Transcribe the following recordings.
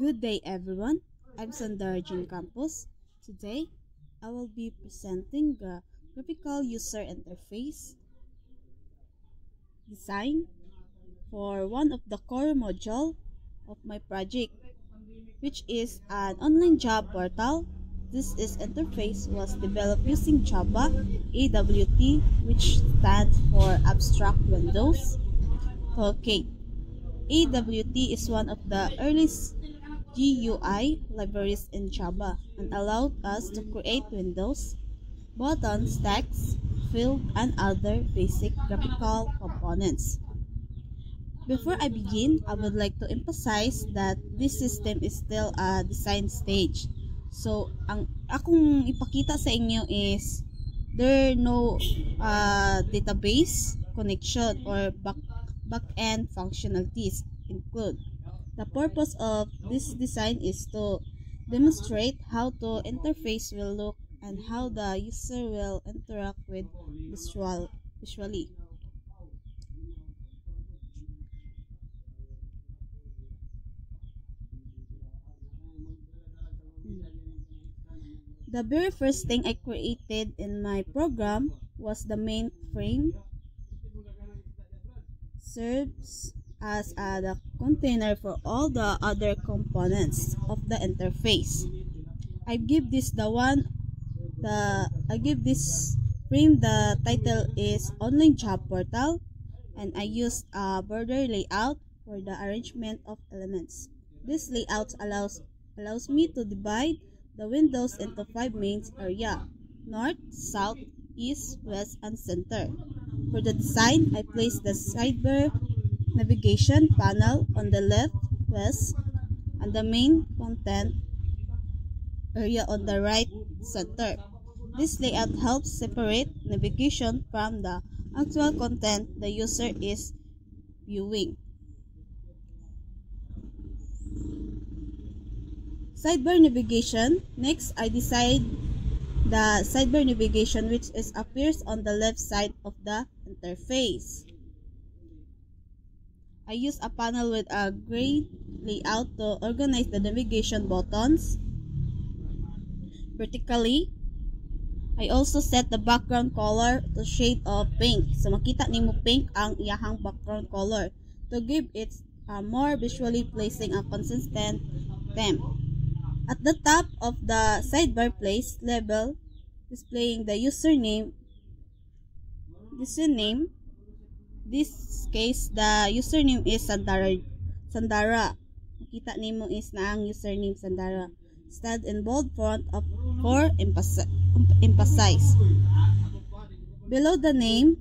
Good day everyone, I'm Sandara Jean Campos. Today, I will be presenting the graphical user interface design for one of the core module of my project, which is an online job portal. This interface was developed using Java AWT, which stands for Abstract Windows Toolkit. AWT is one of the earliest GUI libraries in Java and allowed us to create windows, buttons, text, field, and other basic graphical components. Before I begin, I would like to emphasize that this system is still a design stage. So, ang akong ipakita sa inyo is there no database connection or back-end functionalities include. The purpose of this design is to demonstrate how the interface will look and how the user will interact with visually. The very first thing I created in my program was the main frame. Serves as the container for all the other components of the interface. I give this frame the title is Online Job Portal, and I used a border layout for the arrangement of elements. This layout allows me to divide the windows into 5 main areas: north, south, east, west, and center. For the design, I placed the sidebar navigation panel on the left, west, and the main content area on the right, center. This layout helps separate navigation from the actual content the user is viewing. Sidebar navigation. Next, I decide the sidebar navigation which appears on the left side of the interface. I use a panel with a gray layout to organize the navigation buttons vertically. I also set the background color to shade of pink. So makita nimo pink ang iyahang background color to give it more visually pleasing and consistent theme. At the top of the sidebar, place label displaying the username. This case, the username is Sandara. Makita nimo is na ang username Sandara. Stand in bold font for emphasize. Below the name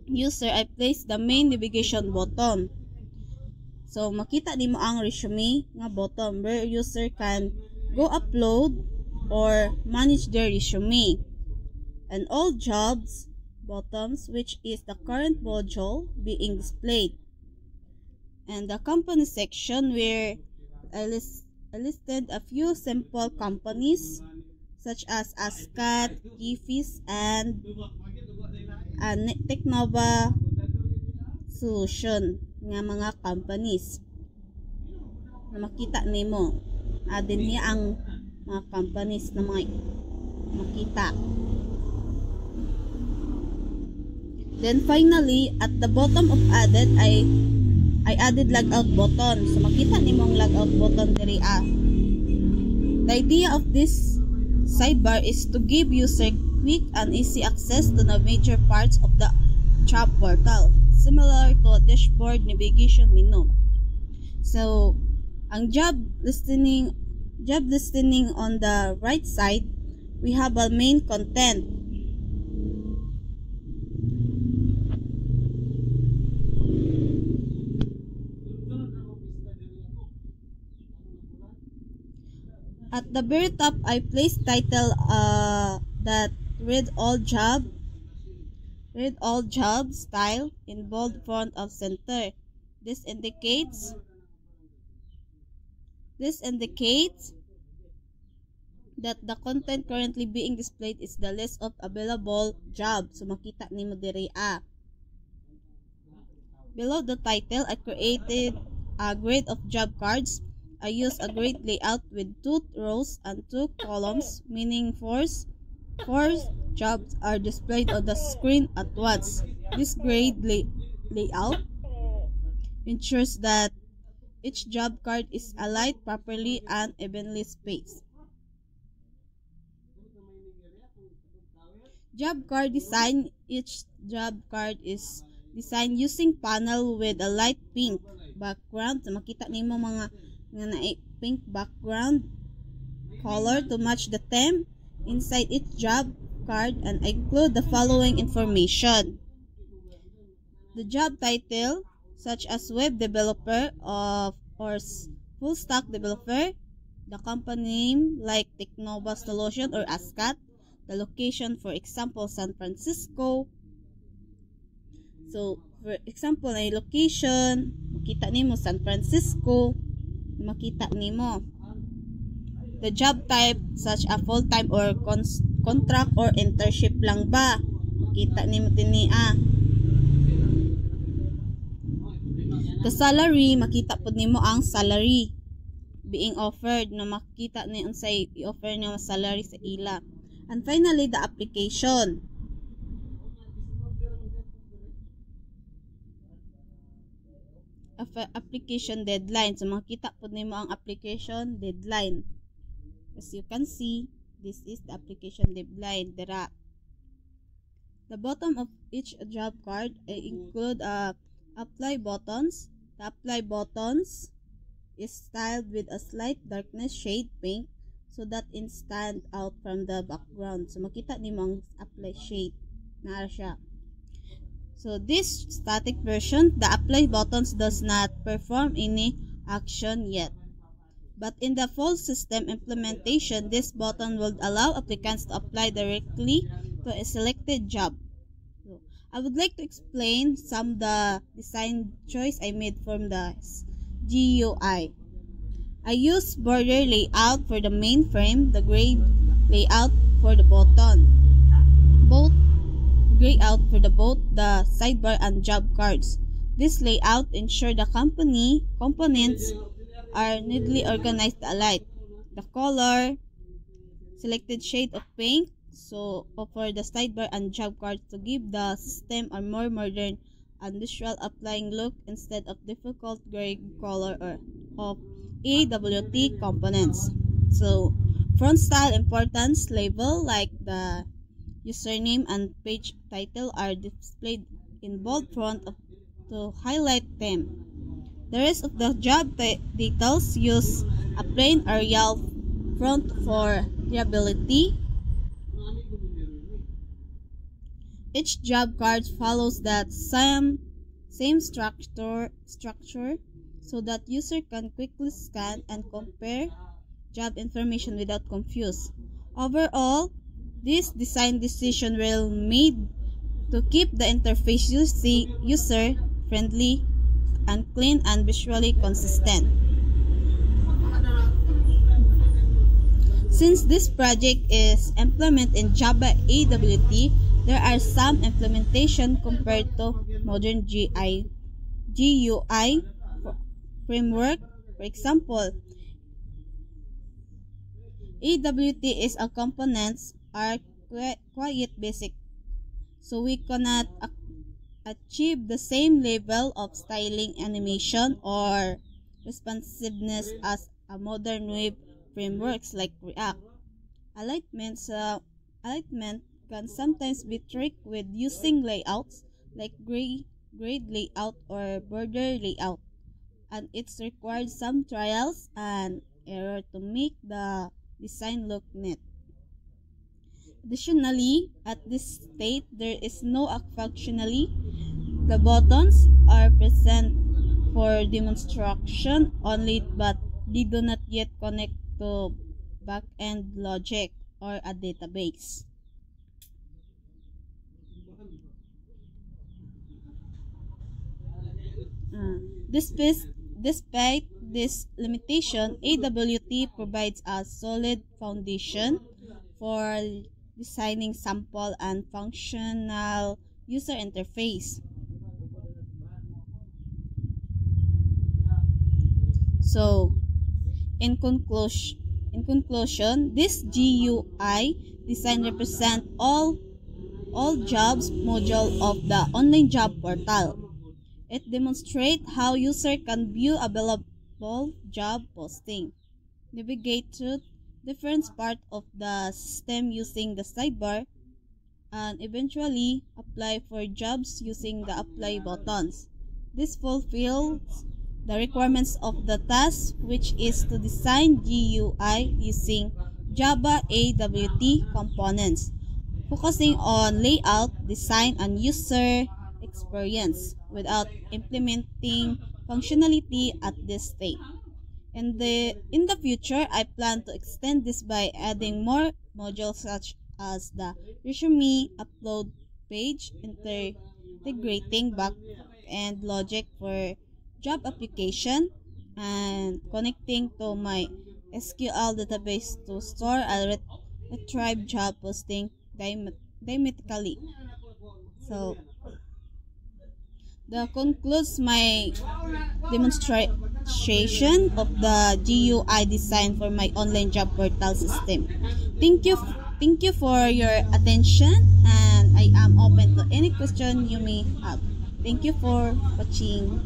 user, I place the main navigation button. So makita nimo ang resume nga button where user can go upload or manage their resume. And all jobs buttons, which is the current module being displayed. And the company section where I listed a few simple companies such as Ascat, Gifis, and Technova Solution nga mga companies na makita nimo. Adin niya ang mga companies na mga makita. Then finally, at the bottom of added, I added logout button. So makita nimo ang logout button diri. The idea of this sidebar is to give user quick and easy access to the major parts of the job portal, similar to a dashboard navigation menu. So, ang job listening on the right side, we have a main content. At the very top, I place title that read all job style in bold font of center. This indicates that the content currently being displayed is the list of available jobs. So makita nimo diri. Below the title, I created a grid of job cards I use a grid layout with 2 rows and 2 columns, meaning four jobs are displayed on the screen at once. This grid layout ensures that each job card is aligned properly and evenly spaced. Job card design. Each job card is designed using panel with a light pink background. So makita nimo mga pink background color to match the theme inside each job card, and I include the following information. The job title, such as web developer or full stack developer, the company name like Technova Solution or ASCAT, the location, for example, San Francisco. So, for example, na location, makita nimo San Francisco, makita nimo. The job type, such as full-time or contract or internship lang ba, makita nimo tini The salary, makita pud nimo ang salary being offered, na makita ni unsay i-offer niya salary sa ila. And finally, the application. Application deadline. So makita pud nimo ang application deadline. As you can see, this is the application deadline. The bottom of each job card include apply buttons. The apply buttons is styled with a slight darkness shade pink so that it stand out from the background. So makita nimo ang apply shade na siya. So this static version, the apply buttons does not perform any action yet. But in the full system implementation, this button will allow applicants to apply directly to a selected job. So, I would like to explain some of the design choice I made from the GUI. I use border layout for the main frame, the gray layout for the button. Both gray out for both the sidebar and job cards. This layout ensures the components are neatly organized alike. The color, selected shade of pink, so for the sidebar and job cards to give the system a more modern and visual applying look instead of difficult gray color of AWT components. So front style importance label like the username and page title are displayed in bold font to highlight them. The rest of the job details use a plain Arial font for readability. Each job card follows that same structure so that user can quickly scan and compare job information without confuse. Overall, this design decision will made to keep the interface user friendly and clean and visually consistent. Since this project is implemented in Java AWT, there are some implementation compared to modern GUI framework. For example, AWT is a components are quite basic, so we cannot achieve the same level of styling, animation, or responsiveness as a modern web frameworks like React. Alignment can sometimes be tricked with using layouts like grid layout or border layout, and it's required some trials and error to make the design look neat. Additionally, at this state, there is no functionality. The buttons are present for demonstration only, but they do not yet connect to back-end logic or a database. Despite this limitation, AWT provides a solid foundation for designing sample and functional user interface. So, In conclusion, this GUI design represents all jobs module of the online job portal. It demonstrates how user can view available job posting, navigate through different parts of the system using the sidebar, and eventually apply for jobs using the apply buttons. This fulfills the requirements of the task, which is to design GUI using Java AWT components, focusing on layout, design, and user experience without implementing functionality at this stage. In the future, I plan to extend this by adding more modules such as the resume upload page, integrating back-end logic for job application, and connecting to my SQL database to store and retrieve job posting dynamically. So, that concludes my demonstration of the GUI design for my online job portal system. Thank you for your attention, and I am open to any question you may have. Thank you for watching.